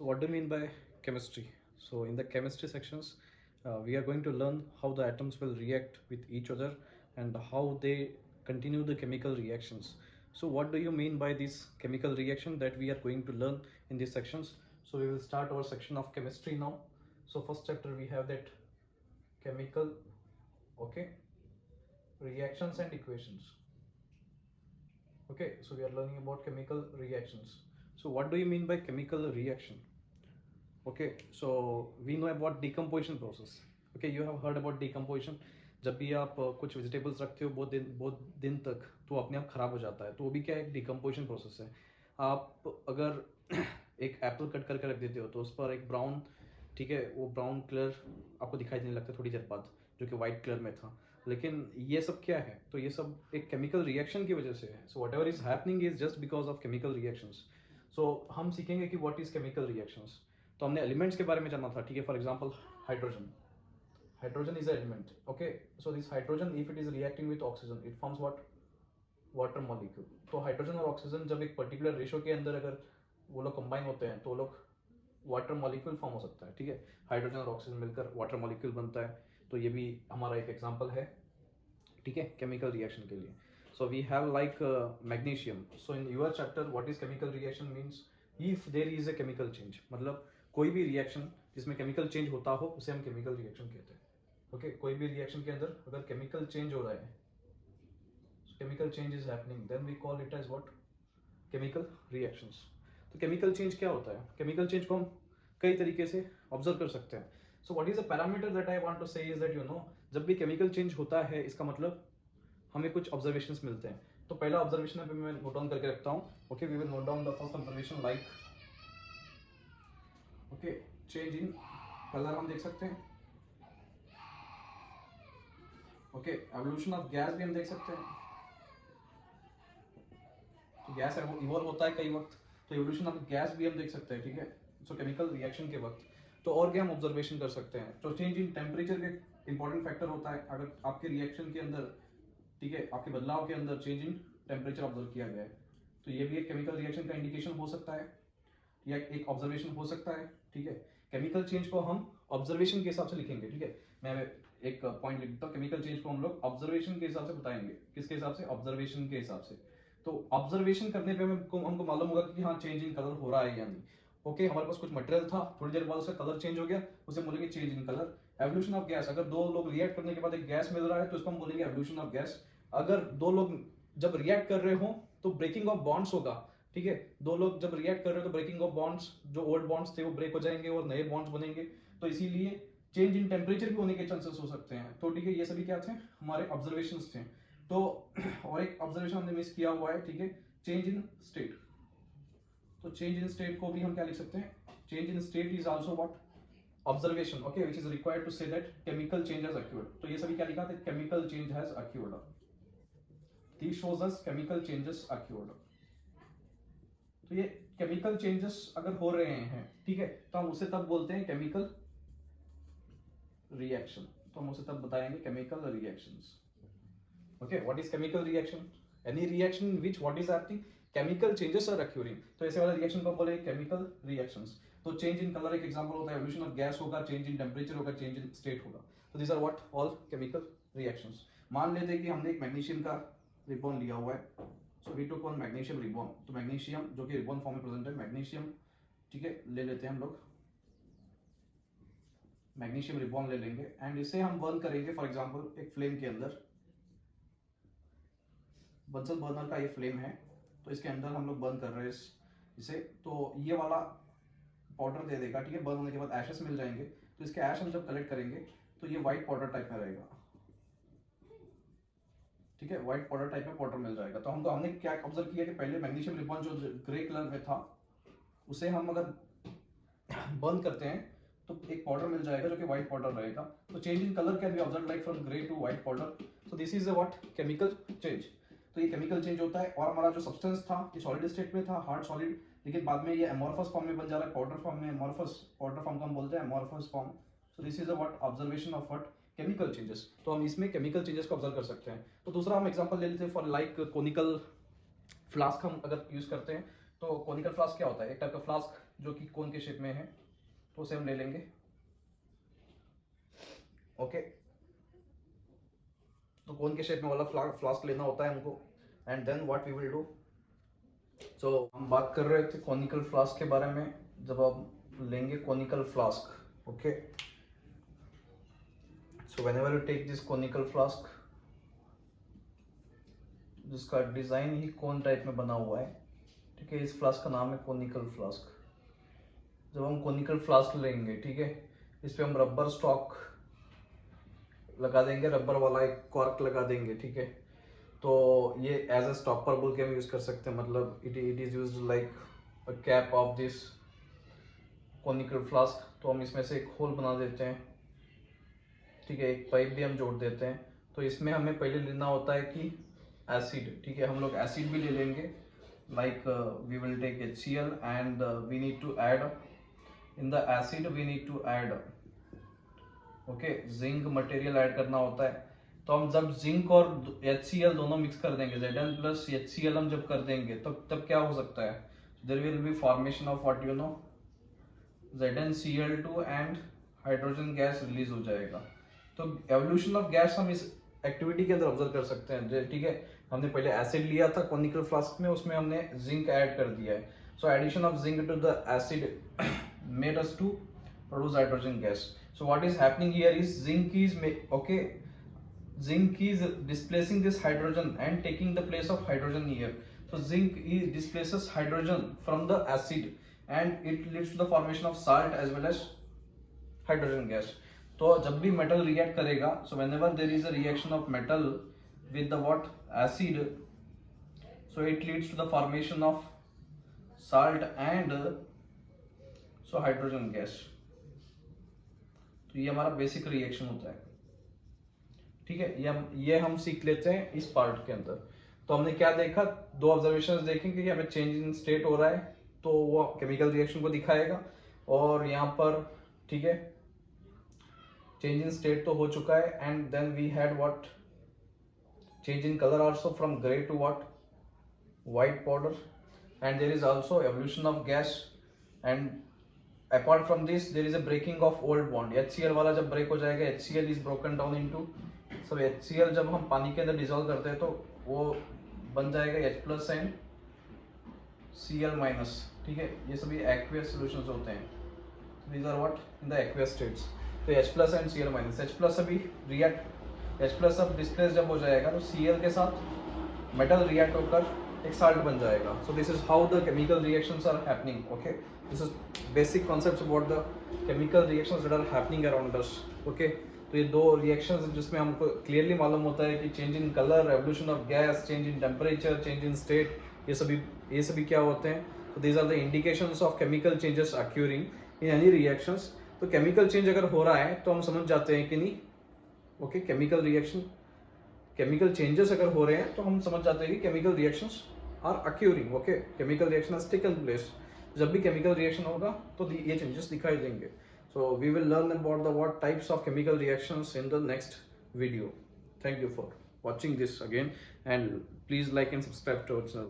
So what do you mean by chemistry? So in the chemistry sections, we are going to learn how the atoms will react with each other and how they continue the chemical reactions. So what do you mean by this chemical reaction that we are going to learn in these sections? So we will start our section of chemistry now. So first chapter we have that chemical, okay, reactions and equations. Okay, so we are learning about chemical reactions. So what do you mean by chemical reaction? Okay, so we know about decomposition process. Okay, you have heard about decomposition. जब भी आप कुछ vegetables रखते हो बहुत दिन तक तो अपने आप खराब हो जाता है, तो वो भी क्या एक डिकम्पोजिशन प्रोसेस है. आप अगर एक एप्पल कट करके रख देते हो तो उस पर एक ब्राउन, ठीक है, वो ब्राउन कलर आपको दिखाई देने लगता है थोड़ी देर बाद, जो कि वाइट कलर में था. लेकिन ये सब क्या है? तो ये सब एक केमिकल रिएक्शन की वजह से है. So whatever is happening is just because of chemical reactions. So हम सीखेंगे कि व्हाट इज केमिकल रिएक्शंस. तो हमने एलिमेंट्स के बारे में जानना था, ठीक है. For example hydrogen is a element. Okay, so this hydrogen if it is reacting with oxygen it forms what? Water molecule. तो हाइड्रोजन और ऑक्सीजन जब एक पर्टिकुलर रेशो के अंदर अगर वो लोग कंबाइन होते हैं तो वो लोग वाटर मॉलिक्यूल फॉर्म हो सकता है, ठीक है. हाइड्रोजन और ऑक्सीजन मिलकर वाटर मॉलिक्यूल बनता है. तो ये भी हमारा एक एग्जांपल है, ठीक है, केमिकल रिएक्शन के लिए. So we have like magnesium. So in your chapter what is chemical reaction means if there is a chemical change, मतलब कोई भी रिएक्शन जिसमें केमिकल चेंज होता हो उसे हम केमिकल रिएक्शन कहते हैं. ओके, कोई भी रिएक्शन के अंदर अगर केमिकल चेंज हो रहा है, chemical change is happening, then we call it as what? Chemical reactions. तो केमिकल चेंज क्या होता है? केमिकल चेंज को हम कई तरीके से ऑब्जर्व कर सकते हैं. So what is a parameter that I want to say is that जब भी केमिकल चेंज होता है इसका मतलब हमें कुछ ऑब्जर्वेशंस मिलते हैं. तो पहला ऑब्जर्वेशन पे मैं नोट डाउन करके रखता हूँ. Okay, we will note down the first observation like, okay, change in colour हम देख सकते हैं. ओके, एवोल्यूशन ऑफ गैस भी हम देख सकते हैं. तो गैस इवॉल्व होता है कई वक्त, तो एवोल्यूशन ऑफ गैस भी हम देख सकते हैं, ठीक है. सो केमिकल रिएक्शन के वक्त तो और क्या हम ऑब्जर्वेशन कर सकते हैं? तो चेंज इन टेम्परेचर के इंपॉर्टेंट फैक्टर होता है. अगर आपके रिएक्शन के अंदर, ठीक है, आपके बदलाव के अंदर चेंज इन टेम्परेचर ऑब्जर्व किया गया है तो ये भी एक केमिकल रिएक्शन का इंडिकेशन हो सकता है या एक ऑब्जर्वेशन हो सकता है, ठीक है. केमिकल चेंज को हम ऑब्जर्वेशन के हिसाब से लिखेंगे, ठीक है. मैं एक पॉइंट लिख देता हूँ. केमिकल चेंज को हम लोग ऑब्जर्वेशन के हिसाब से बताएंगे. किसके हिसाब से? ऑब्जर्वेशन के हिसाब से. तो ऑब्जर्वेशन करने पे हमको मालूम होगा कि हाँ चेंज इन कलर हो रहा है या नहीं. ओके, हमारे पास कुछ मटेरियल था, थोड़ी देर बाद उसका कलर चेंज हो गया, उसे बोलेंगे change in colour. Evolution of gas, अगर दो लोग रिएक्ट करने के बाद एक गैस मिल रहा है तो इसको हम बोलेंगे एवोल्यूशन ऑफ गैस. अगर दो लोग जब रिएक्ट कर रहे हो तो ब्रेकिंग ऑफ बॉन्ड्स होगा, ठीक है. दो लोग जब रिएक्ट कर रहे हो तो ब्रेकिंग ऑफ बॉन्ड्स, जो ओल्ड बॉन्ड्स थे वो ब्रेक हो जाएंगे और नए बॉन्ड्स बनेंगे. तो इसीलिए चेंज इन टेम्परेचर भी होने के चांसेस हो सकते हैं. तो ठीक है, ये सभी क्या थे? हमारे ऑब्जर्वेशंस थे. तो और एक ऑब्जर्वेशन हमने मिस किया हुआ है, ठीक है, चेंज इन स्टेट. तो चेंज इन स्टेट को भी हम क्या लिख सकते हैं? Change in state is also what? Observation. Okay, which is required to say that chemical change has occurred. तो ये सभी क्या लिखा था? Chemical change has occurred. This shows us chemical changes occurred. तो ये केमिकल चेंजेस अगर हो रहे हैं, ठीक है, तो हम उसे तब बोलते हैं केमिकल रिएक्शन. तो हम उसे तब बताएंगे chemical reactions. Okay, what is chemical reaction? Any reaction in which what is happening? Chemical changes are occurring. तो ऐसे वाले रिएक्शन को बोलेंगे केमिकल रिएक्शंस. तो चेंज इन कलर एक एग्जांपल होता है, एवोल्यूशन ऑफ गैस होगा, चेंज इन टेम्परेचर होगा, चेंज इन स्टेट होगा. तो this are what? All chemical reactions. मान लेते हैं कि हमने एक मैग्नीशियम का रिबॉन लिया हुआ है. So we took one magnesium ribbon. तो मैग्नीशियम जो कि रिबॉन फॉर्म में प्रेजेंट है, मैग्नीशियम, ठीक है, ले लेते हैं हम लोग. मैग्नीशियम रिबॉन ले लेंगे एंड इसे हम बर्न करेंगे. फॉर एग्जांपल एक फ्लेम के अंदर, बंसल बर्नर का ये फ्लेम है, तो इसके अंदर हम लोग बर्न कर रहे हैं इसे. तो ये वाला पाउडर दे देगा, ठीक है. बर्न होने के बाद एशेस मिल जाएंगे. तो इसके ऐश हम जब कलेक्ट करेंगे तो ये व्हाइट पाउडर टाइप में रहेगा, ठीक है. व्हाइट पाउडर टाइप में पाउडर मिल जाएगा. तो हमने क्या ऑब्जर्व किया कि पहले मैग्नीशियम रिबॉन जो ग्रे कलर में था उसे हम अगर बर्न करते हैं तो एक पाउडर मिल जाएगा जो कि व्हाइट पाउडर रहेगा. तो change in colour can be observe like from grey to white powder. So this is a what? Chemical change. तो ये केमिकल चेंज होता है. और हमारा जो सब्सटेंस था ये सॉलिड स्टेट में था, हार्ड सॉलिड, लेकिन बाद में ये एमोर्फस फॉर्म में बन जा रहा है, पाउडर फॉर्म में. एमोर्फस पाउडर फॉर्म को हम बोलते हैं amorphous form. So this is a what? Observation of what? Chemical changes. तो हम इसमें केमिकल चेंजेस को ऑब्जर्व कर सकते हैं. तो दूसरा हम एग्जांपल ले लेते हैं फॉर लाइक कोनिकल फ्लास्क. हम अगर यूज करते हैं तो कोनिकल फ्लास्क क्या होता है? एक टाइप का फ्लास्क जो कि कोन के शेप में है, तो उसे हम ले लेंगे। ओके, तो कोन के शेप में वाला फ्लास्क लेना होता है हमको। And then what we will do, so हम बात कर रहे थे कॉनिकल फ्लास्क के बारे में। जब आप लेंगे conical flask, okay, so whenever you take this conical flask, जिसका डिजाइन ही कोन टाइप में बना हुआ है, ठीक है, इस फ्लास्क का नाम है कॉनिकल फ्लास्क। जब हम कॉनिकल फ्लास्क लेंगे, ठीक है, इस पे हम रबर स्टॉक लगा देंगे, रबर वाला एक कॉर्क लगा देंगे, ठीक है। तो ये एज अ स्टॉपर बोल के हम यूज कर सकते हैं, मतलब it is used like a cap of this conical flask. तो हम इसमें से एक होल बना देते हैं, ठीक है, एक पाइप भी हम जोड़ देते हैं। तो इसमें हमें पहले लेना होता है कि एसिड, ठीक है, हम लोग एसिड भी ले लेंगे, like we will take HCl and we need to add in the acid, we need to add, okay, zinc material add करना होता है। तो हम जब जिंक और HCl दोनों मिक्स कर देंगे, Zn प्लस HCl हम जब कर देंगे, तब क्या हो सकता है, there will be formation of what you know ZnCl2 and hydrogen gas release हो जाएगा। तो एवोल्यूशन ऑफ गैस हम इस एक्टिविटी के अंदर ऑब्जर्व कर सकते हैं, ठीक है। हमने पहले एसिड लिया था कॉनिकल फ्लास्क में, उसमें हमने जिंक ऐड कर दिया है। So addition of zinc to the acid made us to produce hydrogen gas. So what is happening here is zinc is displacing this hydrogen and taking the place of hydrogen here. So zinc displaces hydrogen from the acid and it leads to the formation of salt as well as hydrogen gas. तो जब भी metal react करेगा, so whenever there is a reaction of metal with the what acid, so it leads to the formation of salt and so hydrogen gas. तो ये हमारा basic reaction होता है, ठीक है। ये हम सीख लेते हैं इस पार्ट के अंदर। तो हमने क्या देखा, दो ऑब्जर्वेशंस देखें कि हमें चेंज इन स्टेट हो रहा है, तो वो केमिकल रिएक्शन को दिखाएगा। और यहाँ पर, ठीक है, चेंज इन स्टेट तो हो चुका है। And then we had what, change in colour also from grey to what white powder, and there is also evolution of gas, and apart from this there is a breaking of old bond। HCl वाला जब break हो जाएगा, HCl is broken down into, so HCl जब हम पानी के अंदर dissolve करते हैं तो वो बन जाएगा H plus and Cl minus, ठीक है। ये सभी एक्वियस सॉल्यूशंस होते हैं, these are what in the aqueous states। तो H plus and Cl minus, H plus अभी रिएक्ट, H प्लस अब डिस्प्लेस जब हो जाएगा तो Cl के साथ मेटल रिएक्ट होकर एक साल्ट बन जाएगा। So this is how the chemical reactions are happening, okay. This is basic concepts about the chemical reactions that are happening around us, okay. तो ये दो रिएक्शंस जिसमें हमको क्लियरली मालूम होता है कि change in colour, evolution of gas, change in temperature, change in state, ये सभी क्या होते हैं। तो these are the indications of chemical changes occurring in any reactions. तो केमिकल चेंज अगर हो रहा है तो हम समझ जाते हैं कि नहीं, ओके, केमिकल चेंजेस अगर हो रहे हैं तो हम समझ जाते हैं कि chemical reactions are occurring, okay, chemical reaction has taken place. जब भी केमिकल रिएक्शन होगा तो ये चेंजेस दिखाई देंगे। So we will learn about the what types of chemical reactions in the next video. Thank you for watching this again, and please like and subscribe to our channel.